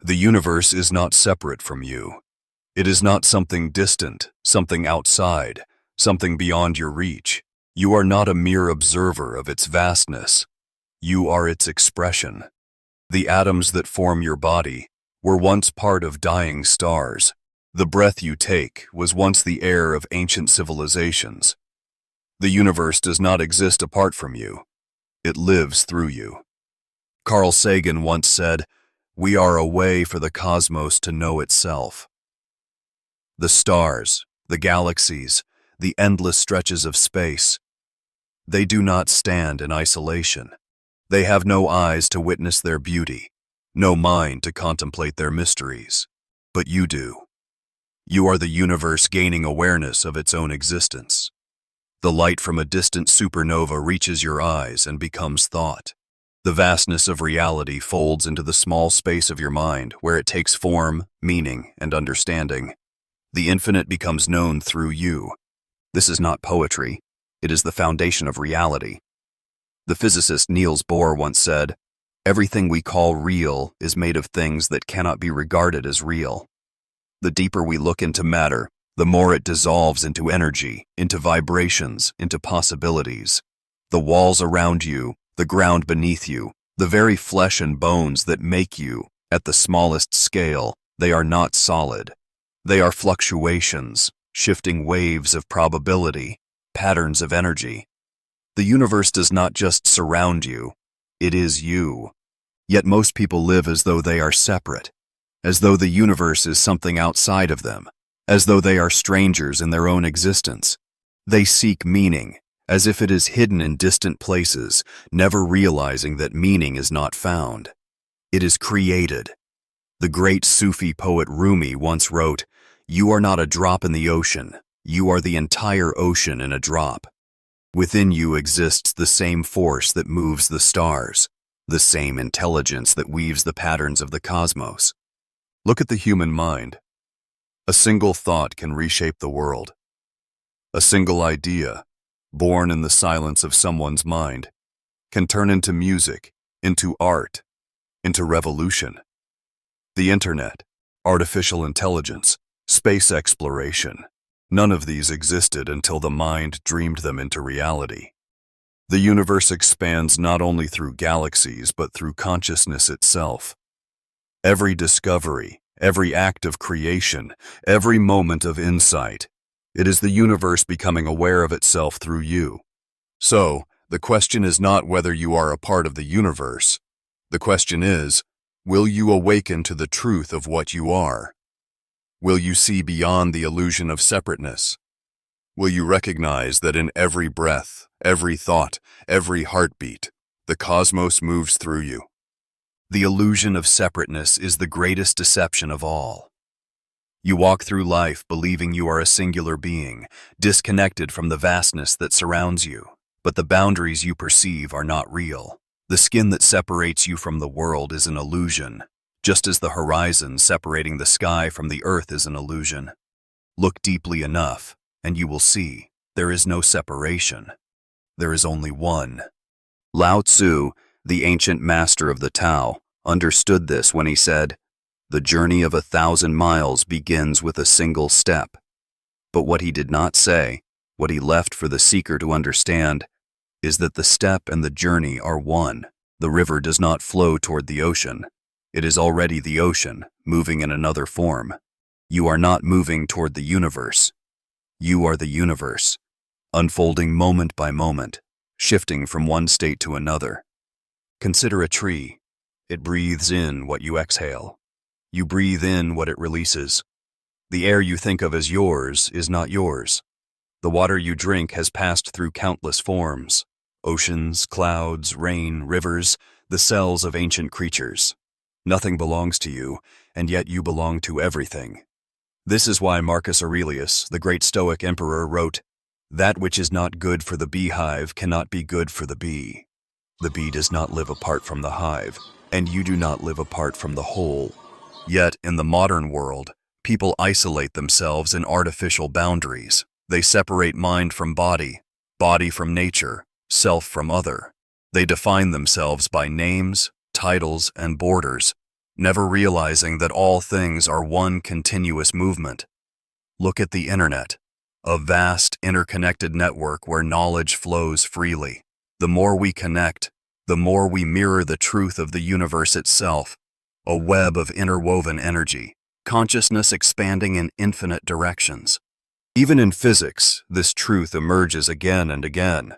The universe is not separate from you. It is not something distant, something outside, something beyond your reach. You are not a mere observer of its vastness. You are its expression. The atoms that form your body were once part of dying stars. The breath you take was once the air of ancient civilizations. The universe does not exist apart from you. It lives through you. Carl Sagan once said, "We are a way for the cosmos to know itself." The stars, the galaxies, the endless stretches of space, they do not stand in isolation. They have no eyes to witness their beauty, no mind to contemplate their mysteries. But you do. You are the universe gaining awareness of its own existence. The light from a distant supernova reaches your eyes and becomes thought. The vastness of reality folds into the small space of your mind where it takes form, meaning, and understanding. The infinite becomes known through you. This is not poetry. It is the foundation of reality. The physicist Niels Bohr once said, "Everything we call real is made of things that cannot be regarded as real." The deeper we look into matter, the more it dissolves into energy, into vibrations, into possibilities. The walls around you, the ground beneath you, the very flesh and bones that make you, at the smallest scale, they are not solid. They are fluctuations, shifting waves of probability, patterns of energy. The universe does not just surround you, it is you. Yet most people live as though they are separate, as though the universe is something outside of them, as though they are strangers in their own existence. They seek meaning, as if it is hidden in distant places, never realizing that meaning is not found. It is created. The great Sufi poet Rumi once wrote, "You are not a drop in the ocean, you are the entire ocean in a drop." Within you exists the same force that moves the stars, the same intelligence that weaves the patterns of the cosmos. Look at the human mind. A single thought can reshape the world. A single idea, born in the silence of someone's mind, can turn into music, into art, into revolution. The internet, artificial intelligence, space exploration, none of these existed until the mind dreamed them into reality. The universe expands not only through galaxies, but through consciousness itself. Every discovery, every act of creation, every moment of insight, it is the universe becoming aware of itself through you. So, the question is not whether you are a part of the universe. The question is, will you awaken to the truth of what you are? Will you see beyond the illusion of separateness? Will you recognize that in every breath, every thought, every heartbeat, the cosmos moves through you? The illusion of separateness is the greatest deception of all. You walk through life believing you are a singular being, disconnected from the vastness that surrounds you, but the boundaries you perceive are not real. The skin that separates you from the world is an illusion, just as the horizon separating the sky from the earth is an illusion. Look deeply enough, and you will see there is no separation. There is only one. Lao Tzu, the ancient master of the Tao, understood this when he said, "The journey of 1,000 miles begins with a single step." But what he did not say, what he left for the seeker to understand, is that the step and the journey are one. The river does not flow toward the ocean. It is already the ocean, moving in another form. You are not moving toward the universe. You are the universe, unfolding moment by moment, shifting from one state to another. Consider a tree. It breathes in what you exhale. You breathe in what it releases. The air you think of as yours is not yours. The water you drink has passed through countless forms: oceans, clouds, rain, rivers, the cells of ancient creatures. Nothing belongs to you, and yet you belong to everything. This is why Marcus Aurelius, the great Stoic emperor, wrote, "That which is not good for the beehive cannot be good for the bee." The bee does not live apart from the hive, and you do not live apart from the whole. Yet, in the modern world, people isolate themselves in artificial boundaries. They separate mind from body from nature, self from other. They define themselves by names, titles, and borders. never realizing that all things are one continuous movement. Look at the internet, a vast interconnected network where knowledge flows freely. The more we connect, the more we mirror the truth of the universe itself, a web of interwoven energy, consciousness expanding in infinite directions. Even in physics, this truth emerges again and again.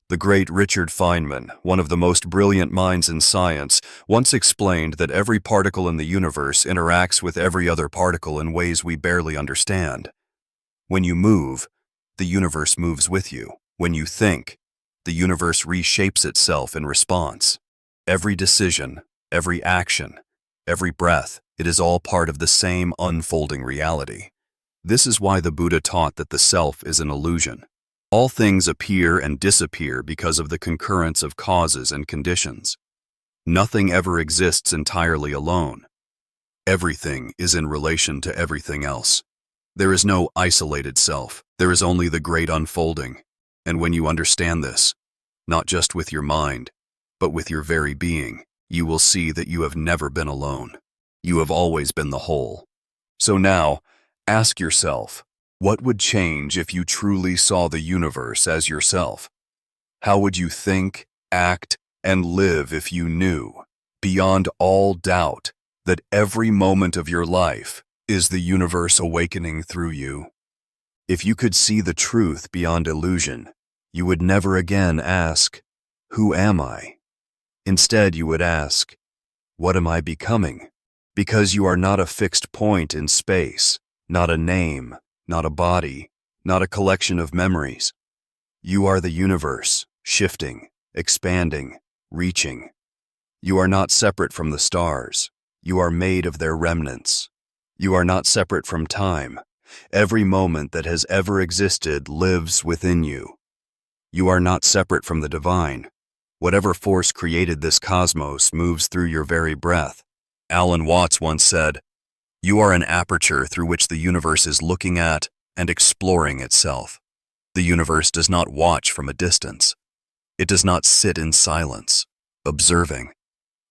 The great Richard Feynman, one of the most brilliant minds in science, once explained that every particle in the universe interacts with every other particle in ways we barely understand. When you move, the universe moves with you. When you think, the universe reshapes itself in response. Every decision, every action, every breath, it is all part of the same unfolding reality. This is why the Buddha taught that the self is an illusion. All things appear and disappear because of the concurrence of causes and conditions. Nothing ever exists entirely alone. Everything is in relation to everything else. There is no isolated self. There is only the great unfolding. And when you understand this, not just with your mind, but with your very being, you will see that you have never been alone. You have always been the whole. So now, ask yourself, what would change if you truly saw the universe as yourself? How would you think, act, and live if you knew, beyond all doubt, that every moment of your life is the universe awakening through you? If you could see the truth beyond illusion, you would never again ask, "Who am I?" Instead, you would ask, "What am I becoming?" Because you are not a fixed point in space, not a name, not a body, not a collection of memories. You are the universe, shifting, expanding, reaching. You are not separate from the stars. You are made of their remnants. You are not separate from time. Every moment that has ever existed lives within you. You are not separate from the divine. Whatever force created this cosmos moves through your very breath. Alan Watts once said, "You are an aperture through which the universe is looking at and exploring itself." The universe does not watch from a distance. It does not sit in silence, observing.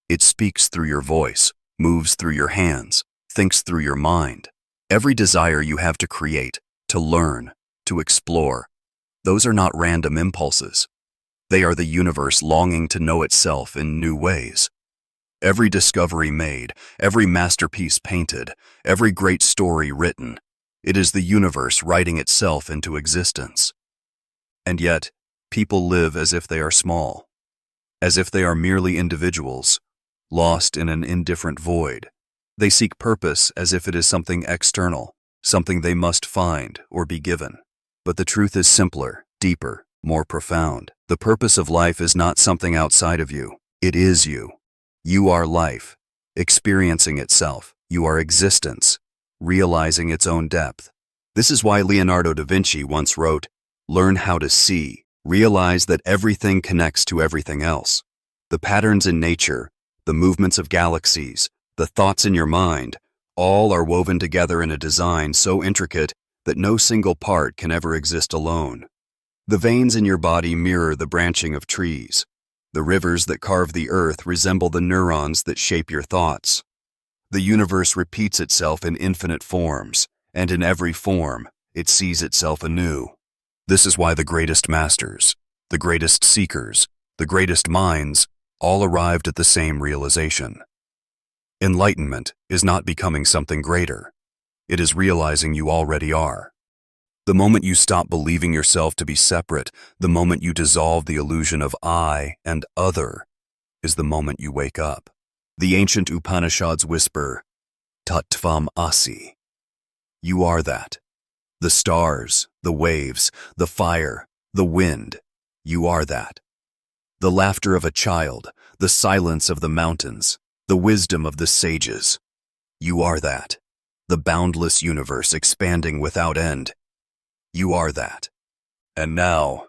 It speaks through your voice, moves through your hands, thinks through your mind. Every desire you have to create, to learn, to explore, those are not random impulses. They are the universe longing to know itself in new ways. Every discovery made, every masterpiece painted, every great story written, it is the universe writing itself into existence. And yet, people live as if they are small, as if they are merely individuals, lost in an indifferent void. They seek purpose as if it is something external, something they must find or be given. But the truth is simpler, deeper, more profound. The purpose of life is not something outside of you. It is you. You are life, experiencing itself. You are existence, realizing its own depth. This is why Leonardo da Vinci once wrote, "Learn how to see. Realize that everything connects to everything else. The patterns in nature, the movements of galaxies, the thoughts in your mind, all are woven together in a design so intricate that no single part can ever exist alone. The veins in your body mirror the branching of trees. The rivers that carve the earth resemble the neurons that shape your thoughts. The universe repeats itself in infinite forms, and in every form, it sees itself anew. This is why the greatest masters, the greatest seekers, the greatest minds, all arrived at the same realization. Enlightenment is not becoming something greater. It is realizing you already are. The moment you stop believing yourself to be separate, the moment you dissolve the illusion of I and other, is the moment you wake up. The ancient Upanishads whisper, Tattvam Asi. You are that. The stars, the waves, the fire, the wind, you are that. The laughter of a child, the silence of the mountains, the wisdom of the sages, you are that. The boundless universe expanding without end, you are that. And now,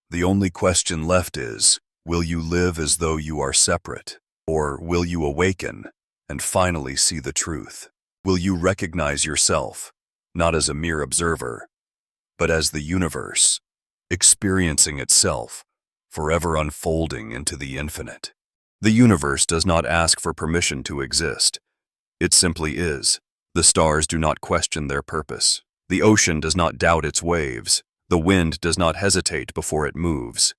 the only question left is, will you live as though you are separate? Or will you awaken and finally see the truth? Will you recognize yourself, not as a mere observer, but as the universe, experiencing itself, forever unfolding into the infinite? The universe does not ask for permission to exist. It simply is. The stars do not question their purpose. The ocean does not doubt its waves. The wind does not hesitate before it moves.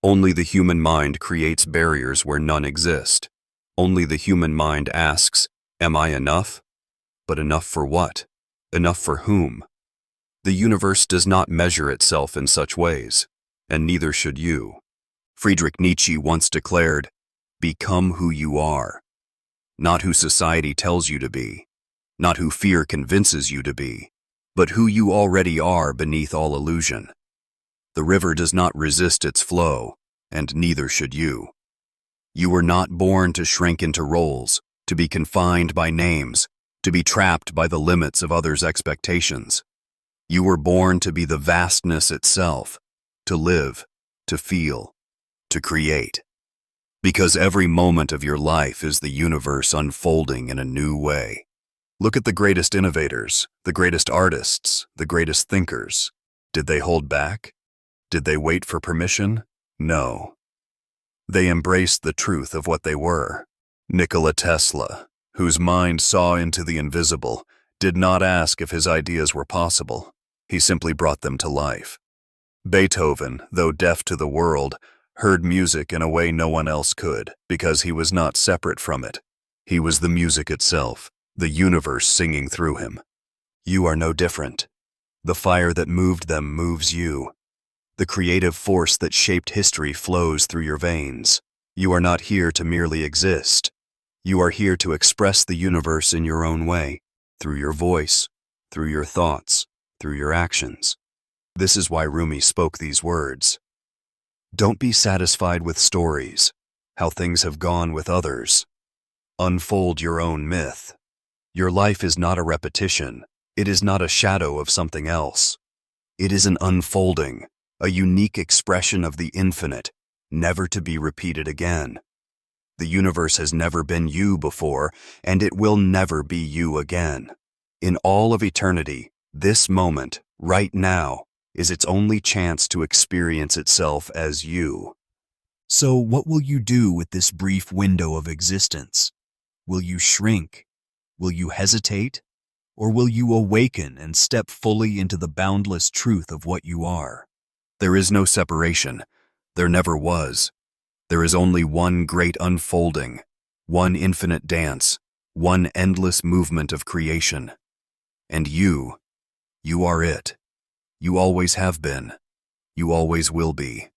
Only the human mind creates barriers where none exist. Only the human mind asks, "Am I enough?" But enough for what? Enough for whom? The universe does not measure itself in such ways, and neither should you. Friedrich Nietzsche once declared, "Become who you are." Not who society tells you to be, not who fear convinces you to be, but who you already are beneath all illusion. The river does not resist its flow, and neither should you. You were not born to shrink into roles, to be confined by names, to be trapped by the limits of others' expectations. You were born to be the vastness itself, to live, to feel, to create. Because every moment of your life is the universe unfolding in a new way. Look at the greatest innovators, the greatest artists, the greatest thinkers. Did they hold back? Did they wait for permission? No. They embraced the truth of what they were. Nikola Tesla, whose mind saw into the invisible, did not ask if his ideas were possible. He simply brought them to life. Beethoven, though deaf to the world, heard music in a way no one else could, because he was not separate from it. He was the music itself, the universe singing through him. You are no different. The fire that moved them moves you. The creative force that shaped history flows through your veins. You are not here to merely exist. You are here to express the universe in your own way, through your voice, through your thoughts, through your actions. This is why Rumi spoke these words. Don't be satisfied with stories, how things have gone with others. Unfold your own myth. Your life is not a repetition. It is not a shadow of something else. It is an unfolding, a unique expression of the infinite, never to be repeated again. The universe has never been you before, and it will never be you again. In all of eternity, this moment, right now, is its only chance to experience itself as you. So what will you do with this brief window of existence? Will you shrink? Will you hesitate? Or will you awaken and step fully into the boundless truth of what you are? There is no separation. There never was. There is only one great unfolding, one infinite dance, one endless movement of creation. And you are it. You always have been. You always will be.